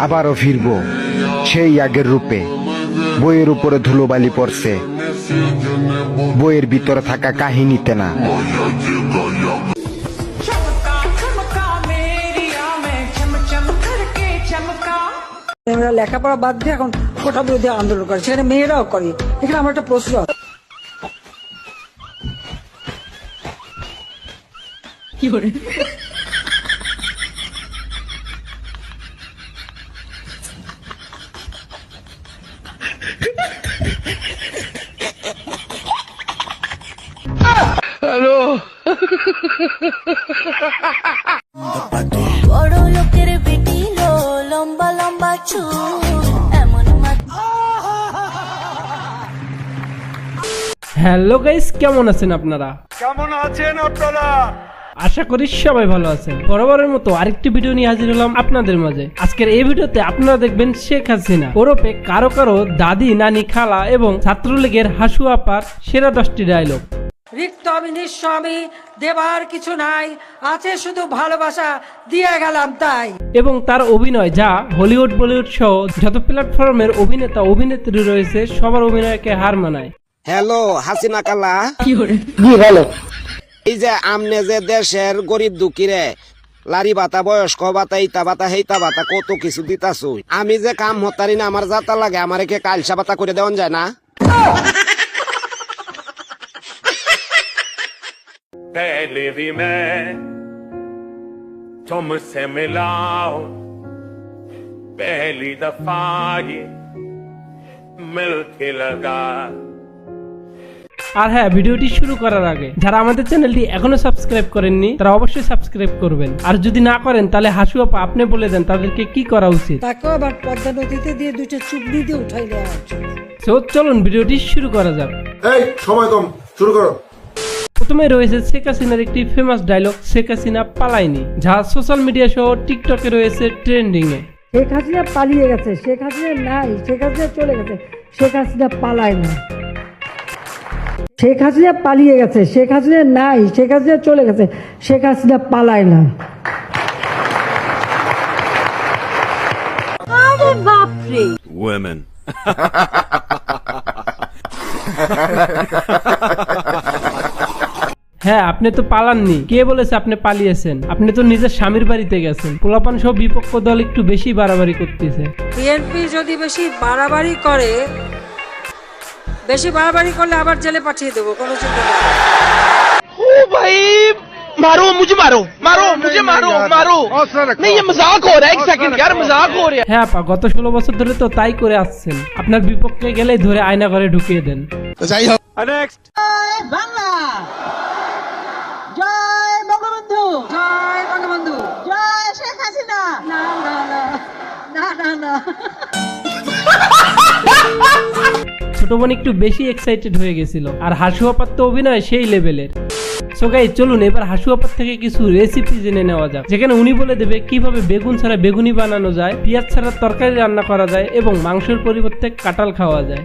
আবারও ফিরবো সেই আগের রূপে। বইয়ের উপরে ধুলোবালি পড়ছে, বইয়ের ভিতরে থাকা কাহিনীতে না। লেখাপড়া বাদ দিয়ে এখন কোটা বিরোধী আন্দোলন করে, সেখানে মেয়েরাও করে। এখানে আমার একটা প্রশ্ন কি করে হ্যালো বড় লোকের বেটি লো, লম্বা লম্বা চুল এমন হ্যালো গাইস, কেমন আছেন আপনারা? আশা করি সবাই ভালো আছেন। বরাবরের মতো আরেকটি ভিডিও নিয়ে হাজির হলাম আপনাদের মাঝে। আজকের এই ভিডিওতে আপনারা দেখবেন শেখ হাসিনা ওরফে কারো কারো দাদি, নানি, খালা এবং ছাত্রলীগের হাসু আপার সেরা 10টি ডায়লগ। রিক্ত আমি নিঃস্ব, আমি দেবার কিছু নাই, আছে শুধু ভালোবাসা, দিয়ে গেলাম তাই। এবং তার অভিনয়, যা হলিউড বলিউড সহ যত প্ল্যাটফর্মের অভিনেতা অভিনেত্রী রয়েছে সবার অভিনয়কে হার মানায়। হ্যালো হাসিনা কালা, এই যে আমনে যে দেশের গরিব দুঃখীরে লারি বাতা, বয়স্ক বাতা, ইতা বাতা, হেইতা বাতা কত কিছু দিতাছু, আমি যে কাম হতারি না, আমার যাতা লাগে, আমার একে কালসা বাতা করে দেওয়া যায় না? पहले भी मैं तुमसे मिला हूं, पहली दफा ये मिलके लगा। আর হ্যাঁ, ভিডিওটি শুরু করার আগে যারা আমাদের চ্যানেলটি এখনো সাবস্ক্রাইব করেননি তারা অবশ্যই সাবস্ক্রাইব করবেন। আর যদি না করেন তাহলে হাসু আপা আপনি বলে দেন তাদেরকে কি করা উচিত। তাকেও আবার পদ্মা নদীতে দিয়ে দুইটা চুবড়ি দিয়ে উঠাই নেওয়া উচিত। তো চলুন ভিডিওটি শুরু করা যাক। এই সময় কম, শুরু করো। প্রথমে রয়েছে শেখ হাসিনার একটি ফেমাস ডায়লগ, শেখ হাসিনা পালায়নি, যা সোশ্যাল মিডিয়া সহ টিকটকে রয়েছে ট্রেন্ডিং এ। শেখ হাসিনা পালিয়ে গেছে, শেখ হাসিনা নাই, শেখ হাসিনা চলে গেছে, শেখ হাসিনা পালায় না। শেখ হাসিনা পালিয়ে গেছে, শেখ হাসিনা নাই, শেখ হাসিনা চলে গেছে, শেখ হাসিনা পালায় না। আরে বাপরে Women. হ্যাঁ, আপনি তো পালাননি, কে বলেছে আপনি পালিয়েছেন? আপনি তো নিজের স্বামীর বাড়িতে গেছেন। পোলাপান সব বিপক্ষ দল একটু বেশি বাড়াবাড়ি করতেছে। বিএনপি যদি বেশি বাড়াবাড়ি করে, বেশি বাড়াবাড়ি করলে আবার জেলে পাঠিয়ে দেবো, কোনো চিন্তা নেই। ओ भाई मारो मुझे, मारो मारो मुझे, मारो मारो। नहीं ये मजाक हो रहा है, एक सेकंड यार, मजाक हो रहा है। হ্যাঁ আপা, গত 16 বছর ধরে তো তাই করে আসছেন। আপনার বিপক্ষে গেলেই ধরে আয়না ঘরে ঢুকিয়ে দেন। যাই হোক, Next. বাংলা জয় বঙ্গবন্ধু, জয় বঙ্গবন্ধু, জয় শেখ হাসিনা। না না না না না না। ছোট বোন একটু বেশি এক্সাইটেড হয়ে গেছিল। আর হাসু আপার তো অভিনয় সেই লেভেলের। সো গাইস, চলুন এবার হাসু আপার থেকে কিছু রেসিপি জেনে নেওয়া যাক, যেখানে উনি বলে দেবে কিভাবে বেগুন ছাড়া বেগুনি বানানো যায়, পেঁয়াজ ছাড়া তরকারি রান্না করা যায় এবং মাংসের পরিবর্তে কাঁঠাল খাওয়া যায়।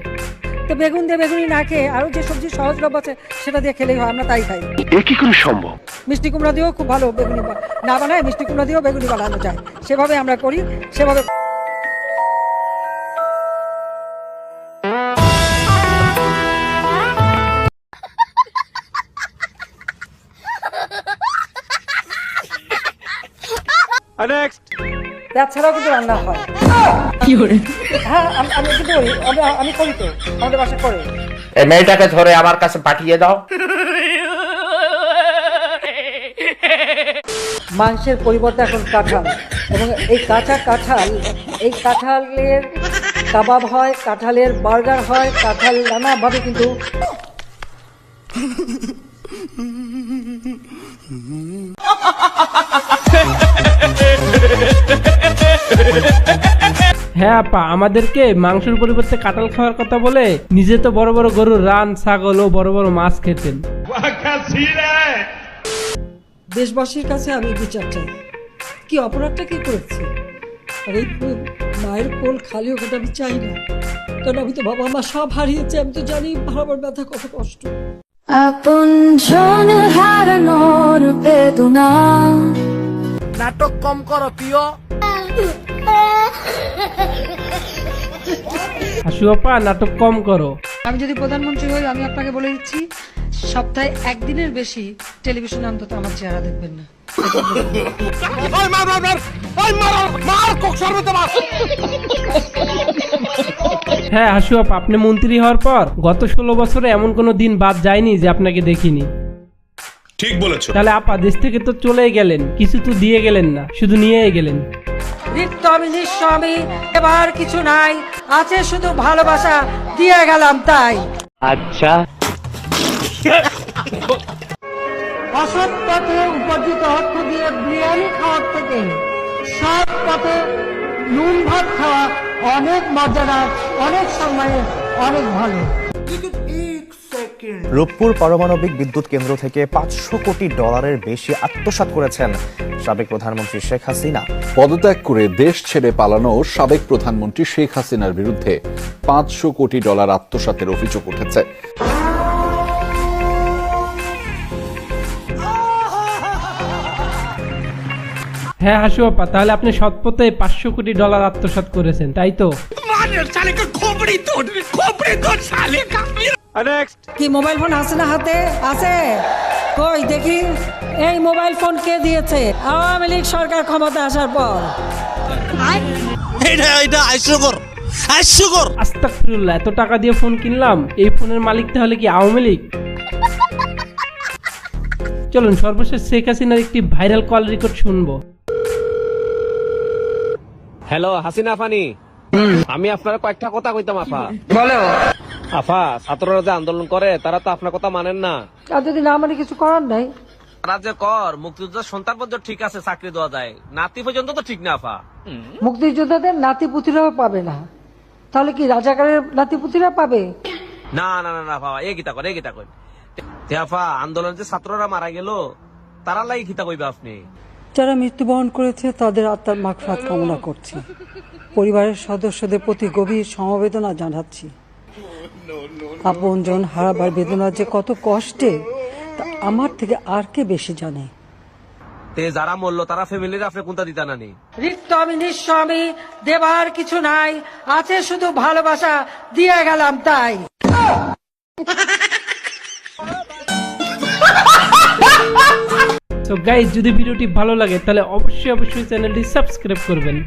তো বেগুন দিয়ে বেগুনি না খেয়ে আরো যে সবজি সহজলভ্য আছে সেটা দিয়ে খেলেই হয়, আমরা তাই খাই। এ কি করে সম্ভব? মিষ্টি কুমড়া দিয়েও খুব ভালো বেগুনি না বানায়, মিষ্টি কুমড়া দিয়েও বেগুনি বানানো যায়, সেভাবে আমরা করি, সেভাবে। Next. তাছাড়াও কিন্তু রান্না হয়। হ্যাঁ আমি কিন্তু করি, আমি করি তো, আমাদের বাসা করে। এই মেয়েটাকে ধরে আমার কাছে পাঠিয়ে দাও। মাংসের পরিবর্তে এখন কাঁঠাল, এবং এই এই কাঁঠালের কাবাব হয়, কাঁঠালের বার্গার হয়, কাঁঠাল নানাভাবে কিন্তু। হ্যাঁ আপা, আমাদেরকে মাংসের পরিবর্তে কাঁঠাল খাওয়ার কথা বলে নিজে তো বড় বড় গরুর রান, ছাগল ও বড় বড় মাছ খেতেন। দেশবাসীর কাছে আমি বিচার চাই, কি অপরাধটা কি করেছে। আর এই মায়ের কোল খালি ওখানে আমি চাই না, কারণ আমি তো বাবা মা সব হারিয়েছি, আমি তো জানি হারাবার ব্যথা কত কষ্ট। আপনজন হারানোর বেদনা। নাটক কম করো প্রিয়। হাসু আপা নাটক কম করো। আমি যদি প্রধানমন্ত্রী হই, আমি আপনাকে বলে দিচ্ছি, সপ্তাহে একদিনের বেশি টেলিভিশনে অন্তত আমার চেহারা দেখবেন না। হ্যাঁ হাসু আপা, আপনি মন্ত্রী হওয়ার পর গত 16 বছরে এমন কোনো দিন বাদ যায়নি যে আপনাকে দেখিনি। ঠিক বলেছো। তাহলে আপা দেশ থেকে তো চলেই গেলেন, কিছু তো দিয়ে গেলেন না, শুধু নিয়েই গেলেন। রিক্ত আমি নিঃস্ব আমি, এবার কিছু নাই, আছে শুধু ভালোবাসা, দিয়ে গেলাম তাই। আচ্ছা, অসৎ পথে উপার্জিত অর্থ দিয়ে বিরিয়ানি খাওয়ার থেকে সৎ পথে নুন ভাত খাওয়া অনেক মজাদার, অনেক সম্মানের, অনেক ভালো। রূপপুর পারমাণবিক বিদ্যুৎ কেন্দ্র থেকে $500 কোটি বেশি আত্মসাৎ করেছেন সাবেক প্রধানমন্ত্রী শেখ হাসিনা। পদত্যাগ করে দেশ ছেড়ে পালানো সাবেক প্রধানমন্ত্রী শেখ হাসিনার বিরুদ্ধে $500 কোটি আত্মসাতের অভিযোগ উঠেছে। হ্যাঁ হাসু আপা, তাহলে আপনি সৎপথে $500 কোটি আত্মসাৎ করেছেন, তাই তো? नेक्स्ट। কি মোবাইল ফোন আছে না হাতে? আছে, কই দেখি। এই মোবাইল ফোন কে দিয়েছে? আওয়ামী লীগ সরকার ক্ষমতা আসার পর। আস্তাগফিরুল্লাহ, এত টাকা দিয়ে ফোন কিনলাম, এই ফোনের মালিক তাহলে কি আওয়ামী লীগ? চলুন সর্বশেষ শেখ হাসিনার একটি ভাইরাল কল রেকর্ড শুনবো। হ্যালো হাসিনা ফানি, আমি আপনার কয়েকটা কথা কইতাম আফা। বলো। আফা, ছাত্ররা যে আন্দোলন করে তারা তো আপনার কথা মানেন না। আর যদি না মানে কিছু করার নাই। তারা যে কর মুক্তিযোদ্ধার সন্তান পর্যন্ত ঠিক আছে, চাকরি দেওয়া যায়, নাতি পর্যন্ত তো ঠিক না আফা। মুক্তিযোদ্ধাদের নাতিপুতিরাও পাবে না, তাহলে কি রাজাকারের নাতিপুতিরা পাবে? না না না না আফা, এ গীতা কর, এ গীতা কর। তে আফা, আন্দোলন যে ছাত্ররা মারা গেল তারা লাগি গীতা কইবে আপনি? যারা মৃত্যুবরণ করেছে তাদের আত্মার মাগফিরাত কামনা করছি, পরিবারের সদস্যদের প্রতি গভীর সমবেদনা জানাচ্ছি। আপনজন হারাবার বেদনা যে কত কষ্টে, তা আমার থেকে আর কে বেশি জানে। তে যারা মরলো তারা ফ্যামিলির আপনি কোনটা দিতা না নি? রিক্ত আমি নিঃস্ব আমি, দেবার কিছু নাই, আছে শুধু ভালোবাসা, দিয়ে গেলাম তাই। তো গাইস, যদি ভিডিওটি ভালো লাগে তাহলে অবশ্যই চ্যানেলটি সাবস্ক্রাইব করবেন।